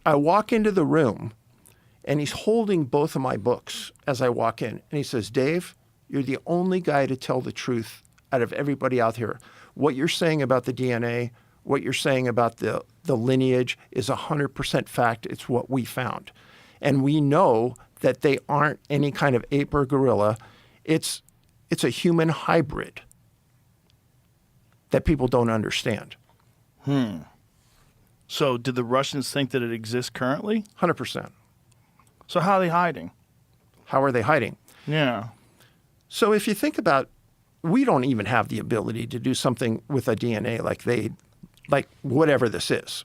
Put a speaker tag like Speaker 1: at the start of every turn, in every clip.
Speaker 1: I walk into the room, and he's holding both of my books as I walk in. And he says, Dave, you're the only guy to tell the truth out of everybody out here. What you're saying about the DNA, what you're saying about the lineage is 100% fact. It's what we found. And we know that they aren't any kind of ape or gorilla. It's a human hybrid that people don't understand.
Speaker 2: So did the Russians think that it exists currently?
Speaker 1: 100%.
Speaker 2: So how are they hiding?
Speaker 1: How are they hiding?
Speaker 2: Yeah.
Speaker 1: So if you think about, we don't even have the ability to do something with a DNA like whatever this is.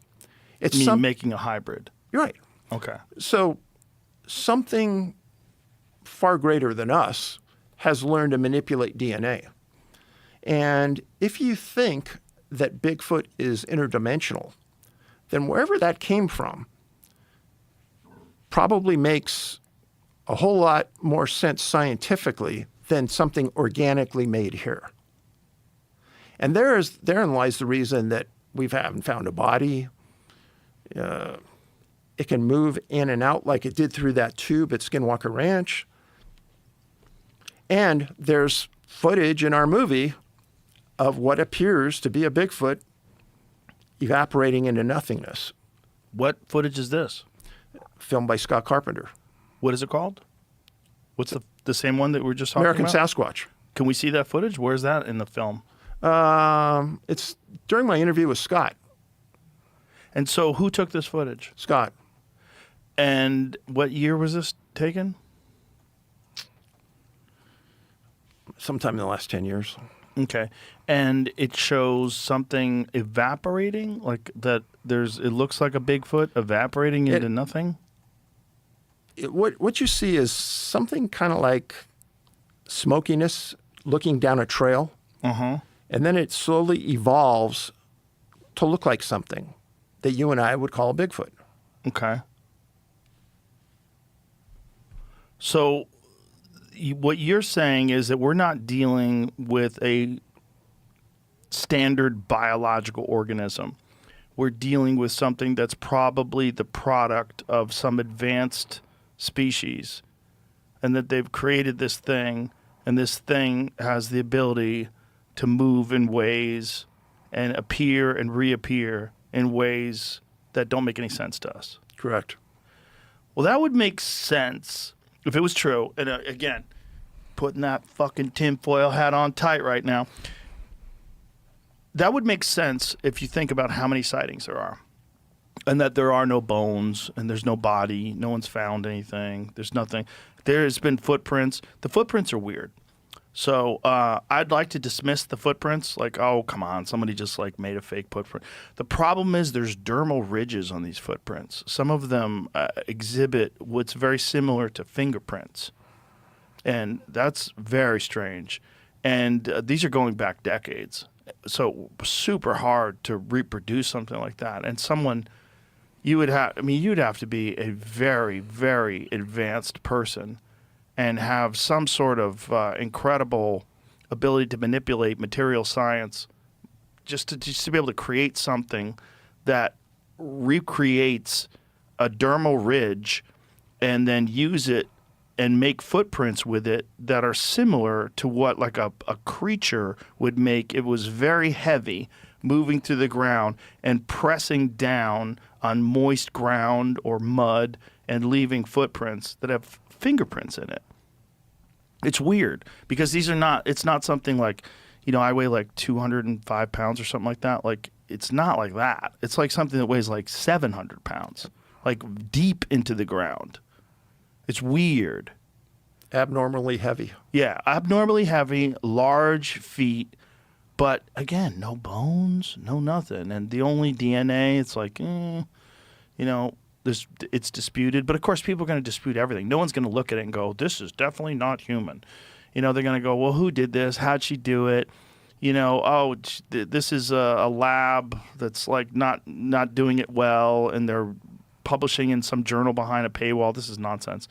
Speaker 1: It's
Speaker 2: making a hybrid.
Speaker 1: You're right.
Speaker 2: Okay.
Speaker 1: So something far greater than us has learned to manipulate DNA. And if you think that Bigfoot is interdimensional, then wherever that came from probably makes a whole lot more sense scientifically than something organically made here. And therein lies the reason that we haven't found a body. It can move in and out like it did through that tube at Skinwalker Ranch. And there's footage in our movie of what appears to be a Bigfoot evaporating into nothingness.
Speaker 2: What footage is this?
Speaker 1: Filmed by Scott Carpenter.
Speaker 2: What is it called? What's the same one that we were just talking
Speaker 1: American
Speaker 2: about?
Speaker 1: Sasquatch.
Speaker 2: Can we see that footage? Where's that in the film?
Speaker 1: It's during my interview with Scott.
Speaker 2: And so who took this footage?
Speaker 1: Scott.
Speaker 2: And what year was this taken?
Speaker 1: Sometime in the last 10 years.
Speaker 2: Okay. And it shows something evaporating, like that it looks like a Bigfoot evaporating into nothing?
Speaker 1: What you see is something kind of like smokiness looking down a trail.
Speaker 2: Uh-huh.
Speaker 1: And then it slowly evolves to look like something that you and I would call a Bigfoot.
Speaker 2: Okay. So what you're saying is that we're not dealing with a standard biological organism. We're dealing with something that's probably the product of some advanced species, and that they've created this thing, and this thing has the ability to move in ways and appear and reappear in ways that don't make any sense to us.
Speaker 1: Correct.
Speaker 2: Well, that would make sense if it was true. And again, putting that fucking tinfoil hat on tight right now. That would make sense if you think about how many sightings there are. And that there are no bones, and there's no body, no one's found anything, there's nothing. There's been footprints. The footprints are weird. So I'd like to dismiss the footprints, like, oh, come on, somebody just like made a fake footprint. The problem is there's dermal ridges on these footprints. Some of them exhibit what's very similar to fingerprints. And that's very strange. And these are going back decades. So super hard to reproduce something like that. And you'd have to be a very, very advanced person and have some sort of incredible ability to manipulate material science just to be able to create something that recreates a dermal ridge and then use it and make footprints with it that are similar to what like a creature would make. It was very heavy, moving through the ground and pressing down on moist ground or mud and leaving footprints that have fingerprints in it. It's weird because it's not something like, I weigh like 205 pounds or something like that. Like, it's not like that. It's like something that weighs like 700 pounds, like deep into the ground. It's weird.
Speaker 1: Abnormally heavy.
Speaker 2: Yeah, abnormally heavy, large feet, but again, no bones, no nothing. And the only DNA, it's like, it's disputed. But of course, people are going to dispute everything. No one's going to look at it and go, this is definitely not human. They're going to go, well, who did this? How'd she do it? This is a lab that's like not doing it well, and they're publishing in some journal behind a paywall. This is nonsense.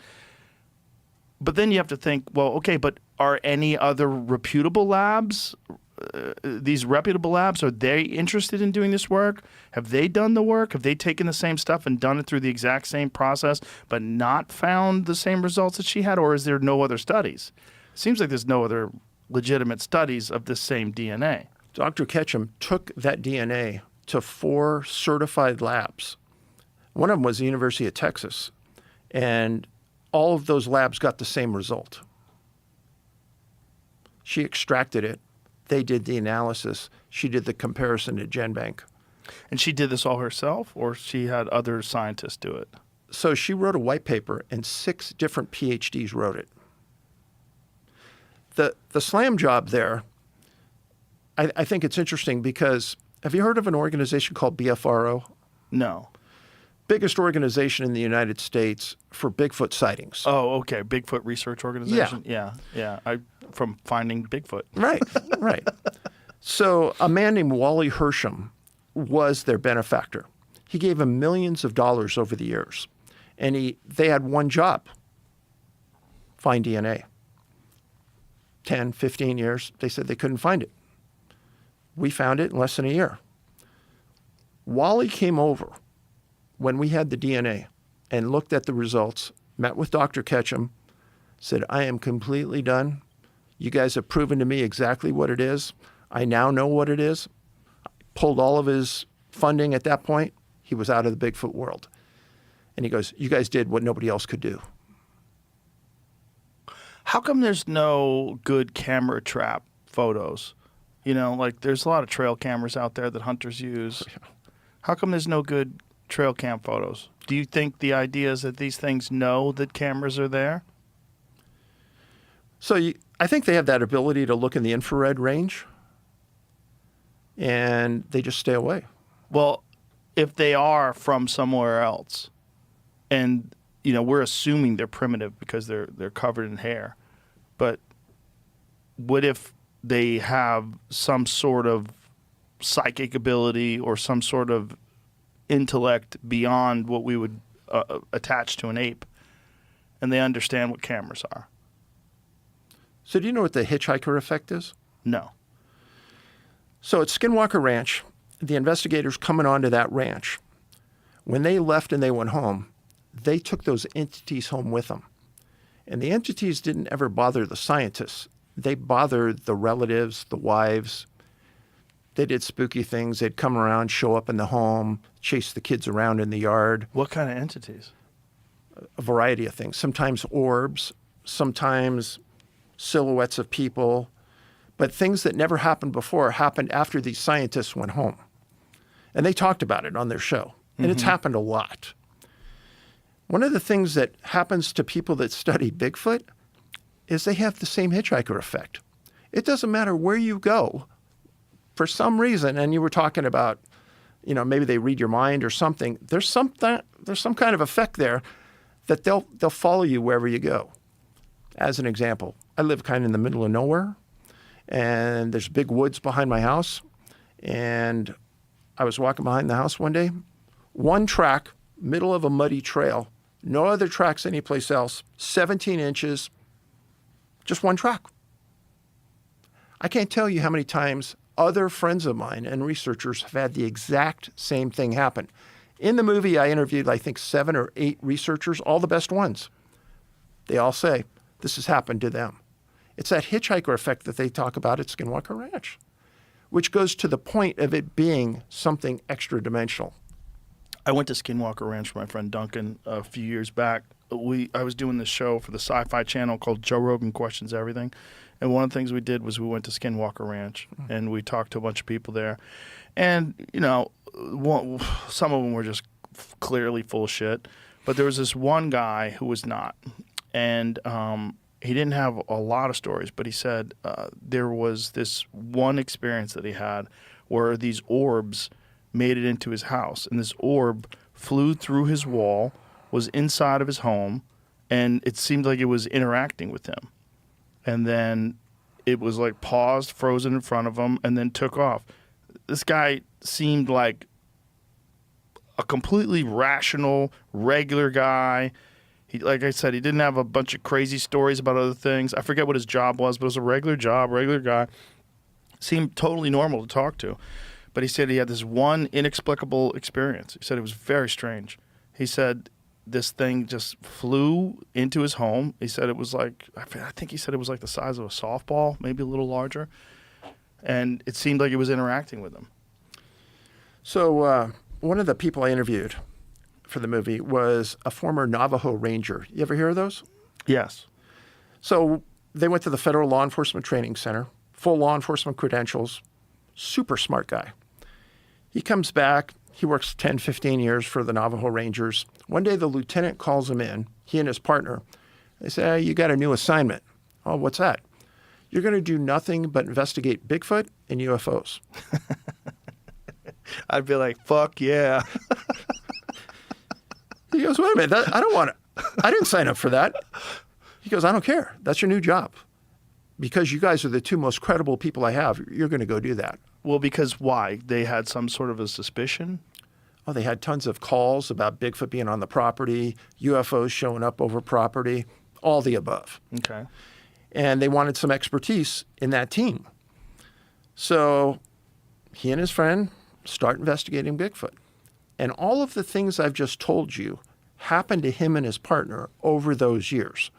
Speaker 2: But then you have to think, well, okay, but are any other reputable labs these reputable labs, are they interested in doing this work? Have they done the work? Have they taken the same stuff and done it through the exact same process, but not found the same results that she had? Or is there no other studies? Seems like there's no other legitimate studies of this same DNA.
Speaker 1: Dr. Ketchum took that DNA to 4 certified labs. One of them was the University of Texas, and all of those labs got the same result. She extracted it. They did the analysis. She did the comparison to GenBank.
Speaker 2: And she did this all herself, or she had other scientists do it?
Speaker 1: So she wrote a white paper, and 6 different PhDs wrote it. The slam job there, I think it's interesting because, have you heard of an organization called BFRO?
Speaker 2: No.
Speaker 1: Biggest organization in the United States for Bigfoot sightings.
Speaker 2: Oh, okay. Bigfoot Research Organization? Yeah. From finding Bigfoot.
Speaker 1: Right, right. So a man named Wally Hersham was their benefactor. He gave them millions of dollars over the years. And they had one job, find DNA. 10, 15 years, they said they couldn't find it. We found it in less than a year. Wally came over when we had the DNA and looked at the results, met with Dr. Ketchum, said, I am completely done. You guys have proven to me exactly what it is. I now know what it is. Pulled all of his funding at that point. He was out of the Bigfoot world. And he goes, you guys did what nobody else could do.
Speaker 2: How come there's no good camera trap photos? You know, like there's a lot of trail cameras out there that hunters use. How come there's no good trail cam photos? Do you think the idea is that these things know that cameras are there?
Speaker 1: So I think they have that ability to look in the infrared range, and they just stay away.
Speaker 2: Well, if they are from somewhere else, and you know we're assuming they're primitive because they're covered in hair, but what if they have some sort of psychic ability or some sort of intellect beyond what we would attach to an ape, and they understand what cameras are?
Speaker 1: So do you know what the hitchhiker effect is?
Speaker 2: No.
Speaker 1: So at Skinwalker Ranch, the investigators coming onto that ranch, when they left and they went home, they took those entities home with them. And the entities didn't ever bother the scientists. They bothered the relatives, the wives. They did spooky things. They'd come around, show up in the home, chase the kids around in the yard.
Speaker 2: What kind of entities?
Speaker 1: A variety of things. Sometimes orbs, sometimes silhouettes of people. But things that never happened before happened after these scientists went home. And they talked about it on their show. And it's happened a lot. One of the things that happens to people that study Bigfoot is they have the same hitchhiker effect. It doesn't matter where you go, for some reason, and you were talking about, you know, maybe they read your mind or something. There's some kind of effect there that they'll follow you wherever you go. As an example, I live kind of in the middle of nowhere, and there's big woods behind my house, and I was walking behind the house one day, one track, middle of a muddy trail, no other tracks anyplace else, 17 inches, just one track. I can't tell you how many times other friends of mine and researchers have had the exact same thing happen. In the movie, I interviewed, I think, 7 or 8 researchers, all the best ones. They all say this has happened to them. It's that hitchhiker effect that they talk about at Skinwalker Ranch, which goes to the point of it being something extra dimensional.
Speaker 2: I went to Skinwalker Ranch with my friend Duncan a few years back. I was doing this show for the Sci-Fi Channel called Joe Rogan Questions Everything. And one of the things we did was we went to Skinwalker Ranch, and we talked to a bunch of people there. And, you know, some of them were just clearly full of shit. But there was this one guy who was not. And he didn't have a lot of stories, but he said there was this one experience that he had where these orbs made it into his house. And this orb flew through his wall, was inside of his home, and it seemed like it was interacting with him. And then it was like paused, frozen in front of him, and then took off. This guy seemed like a completely rational, regular guy. He, like I said, he didn't have a bunch of crazy stories about other things. I forget what his job was, but it was a regular job, regular guy. Seemed totally normal to talk to. But he said he had this one inexplicable experience. He said it was very strange. He said this thing just flew into his home. He said it was like, I think he said it was like the size of a softball, maybe a little larger. And it seemed like it was interacting with him.
Speaker 1: So one of the people I interviewed for the movie was a former Navajo Ranger. You ever hear of those?
Speaker 2: Yes.
Speaker 1: So they went to the Federal Law Enforcement Training Center, full law enforcement credentials, super smart guy. He comes back. He works 10, 15 years for the Navajo Rangers. One day the lieutenant calls him in, he and his partner. They say, hey, you got a new assignment. Oh, what's that? You're going to do nothing but investigate Bigfoot and UFOs.
Speaker 2: I'd be like, fuck yeah.
Speaker 1: He goes, wait a minute, I don't want to. I didn't sign up for that. He goes, I don't care. That's your new job. Because you guys are the two most credible people I have, you're going to go do that.
Speaker 2: Well, because why? They had some sort of a suspicion?
Speaker 1: Oh, they had tons of calls about Bigfoot being on the property, UFOs showing up over property, all the above.
Speaker 2: Okay.
Speaker 1: And they wanted some expertise in that team. So he and his friend start investigating Bigfoot. And all of the things I've just told you happened to him and his partner over those years.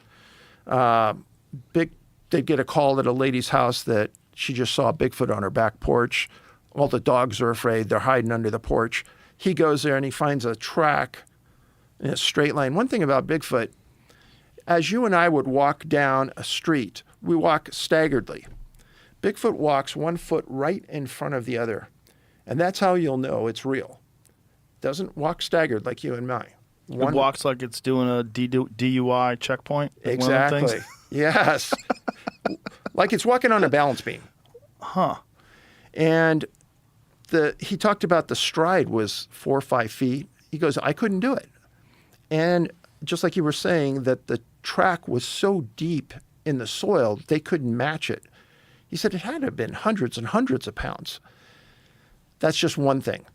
Speaker 1: They'd get a call at a lady's house that she just saw Bigfoot on her back porch. All the dogs are afraid. They're hiding under the porch. He goes there and he finds a track in a straight line. One thing about Bigfoot, as you and I would walk down a street, we walk staggeredly. Bigfoot walks 1 foot right in front of the other. And that's how you'll know it's real. Doesn't walk staggered like you and me.
Speaker 2: It walks like it's doing a DUI checkpoint.
Speaker 1: Exactly. Yes. Like it's walking on a balance beam.
Speaker 2: Huh.
Speaker 1: And he talked about the stride was 4 or 5 feet. He goes, I couldn't do it. And just like you were saying, that the track was so deep in the soil, they couldn't match it. He said it had to have been hundreds and hundreds of pounds. That's just one thing.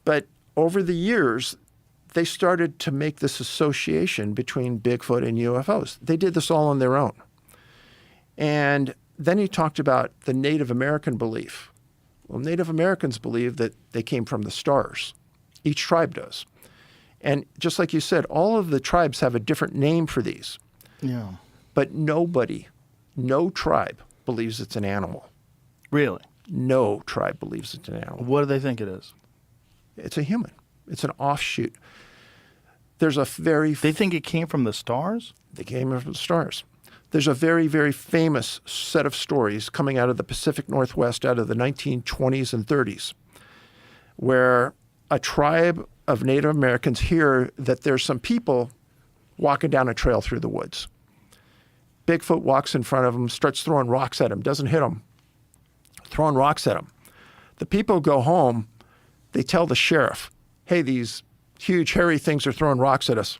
Speaker 1: But over the years, they started to make this association between Bigfoot and UFOs. They did this all on their own. And then he talked about the Native American belief. Well, Native Americans believe that they came from the stars. Each tribe does. And just like you said, all of the tribes have a different name for these.
Speaker 2: Yeah.
Speaker 1: But no tribe believes it's an animal.
Speaker 2: Really?
Speaker 1: No tribe believes it's an animal.
Speaker 2: What do they think it is?
Speaker 1: It's a human. It's an offshoot. There's a very...
Speaker 2: They think it came from the stars?
Speaker 1: They came from the stars. There's a very, very famous set of stories coming out of the Pacific Northwest out of the 1920s and 30s, where a tribe of Native Americans hear that there's some people walking down a trail through the woods. Bigfoot walks in front of them, starts throwing rocks at him, doesn't hit him, throwing rocks at him. The people go home, they tell the sheriff, hey, these huge hairy things are throwing rocks at us.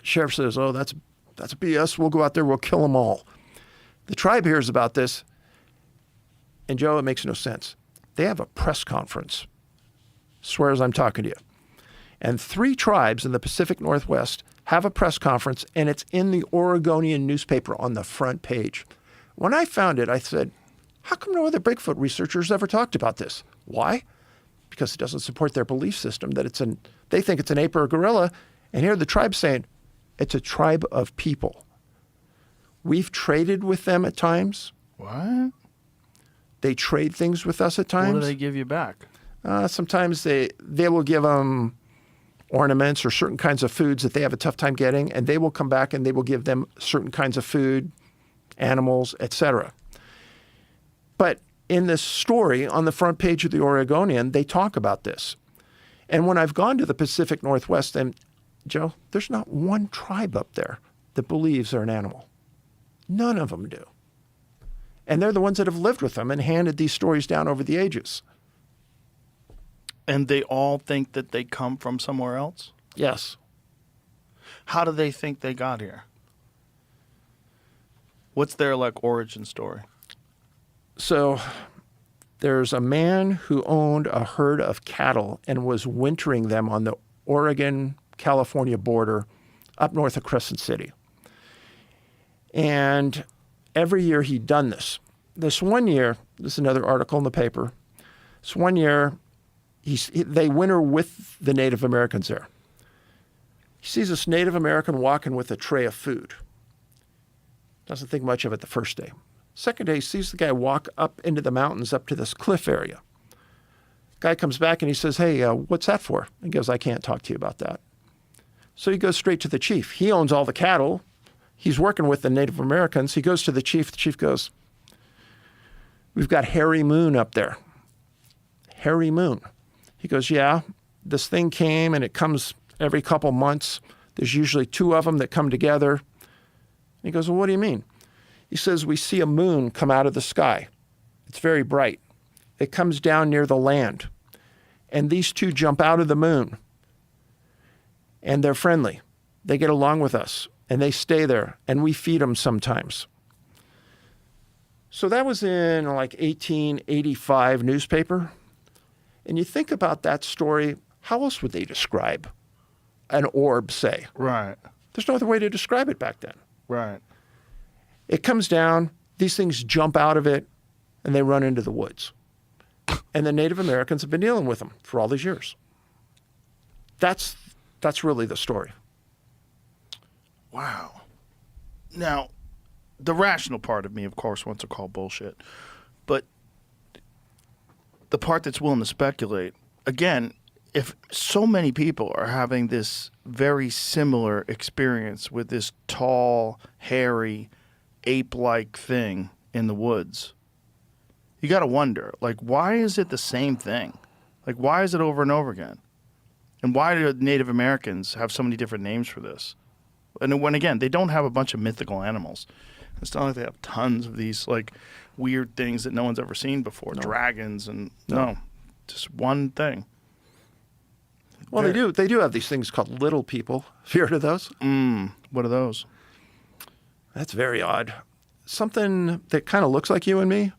Speaker 1: Sheriff says, oh, that's BS. We'll go out there, we'll kill them all. The tribe hears about this, and Joe, it makes no sense. They have a press conference. Swears I'm talking to you. And 3 tribes in the Pacific Northwest have a press conference, and it's in the Oregonian newspaper on the front page. When I found it, I said, how come no other Bigfoot researchers ever talked about this? Why? Because it doesn't support their belief system that they think it's an ape or a gorilla, and here the tribe's saying, it's a tribe of people. We've traded with them at times.
Speaker 2: What?
Speaker 1: They trade things with us at times.
Speaker 2: What do they give you back?
Speaker 1: Sometimes they will give them ornaments or certain kinds of foods that they have a tough time getting, and they will come back and they will give them certain kinds of food, animals, etc. But in this story on the front page of the Oregonian, they talk about this. And when I've gone to the Pacific Northwest, and Joe, there's not one tribe up there that believes they're an animal. None of them do. And they're the ones that have lived with them and handed these stories down over the ages.
Speaker 2: And they all think that they come from somewhere else?
Speaker 1: Yes.
Speaker 2: How do they think they got here? What's their origin story?
Speaker 1: So there's a man who owned a herd of cattle and was wintering them on the Oregon-California border up north of Crescent City. And every year he'd done this. This one year, This is another article in the paper. So one year, they winter with the Native Americans there. He sees this Native American walking with a tray of food. Doesn't think much of it the first day. Second day, he sees the guy walk up into the mountains up to this cliff area. Guy comes back and he says, hey, what's that for? He goes, I can't talk to you about that. So he goes straight to the chief. He owns all the cattle. He's working with the Native Americans. He goes to the chief. The chief goes, we've got Harry Moon up there. Harry Moon. He goes, yeah, this thing came and it comes every couple months. There's usually 2 of them that come together. And he goes, well, what do you mean? He says, we see a moon come out of the sky. It's very bright. It comes down near the land. And these 2 jump out of the moon. And they're friendly. They get along with us. And they stay there. And we feed them sometimes. So that was in like 1885 newspaper. And you think about that story, how else would they describe an orb, say?
Speaker 2: Right.
Speaker 1: There's no other way to describe it back then.
Speaker 2: Right.
Speaker 1: It comes down, these things jump out of it, and they run into the woods. And the Native Americans have been dealing with them for all these years. That's really the story.
Speaker 2: Wow. Now, the rational part of me, of course, wants to call bullshit. But the part that's willing to speculate, again, if so many people are having this very similar experience with this tall, hairy, ape-like thing in the woods, you got to wonder, like, why is it the same thing? Like, why is it over and over again? And why do Native Americans have so many different names for this? And when, again, they don't have a bunch of mythical animals. It's not like they have tons of these, like, weird things that no one's ever seen before. No. Dragons and, no, just one thing.
Speaker 1: Well, they do have these things called little people. Have you heard of those?
Speaker 2: What are those?
Speaker 1: That's very odd. Something that kind of looks like you and me,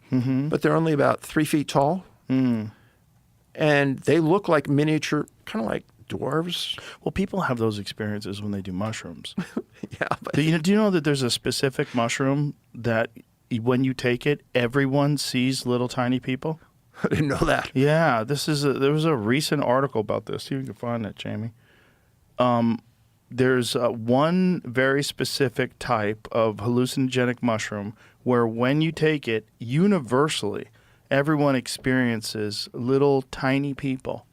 Speaker 1: but they're only about 3 feet tall. And they look like miniature, kind of like dwarves.
Speaker 2: Well, people have those experiences when they do mushrooms.
Speaker 1: Yeah. But
Speaker 2: Do you know that there's a specific mushroom that when you take it, everyone sees little tiny people?
Speaker 1: I didn't know that.
Speaker 2: Yeah, there was a recent article about this. See if you can find that, Jamie. There's one very specific type of hallucinogenic mushroom where when you take it, universally, everyone experiences little tiny people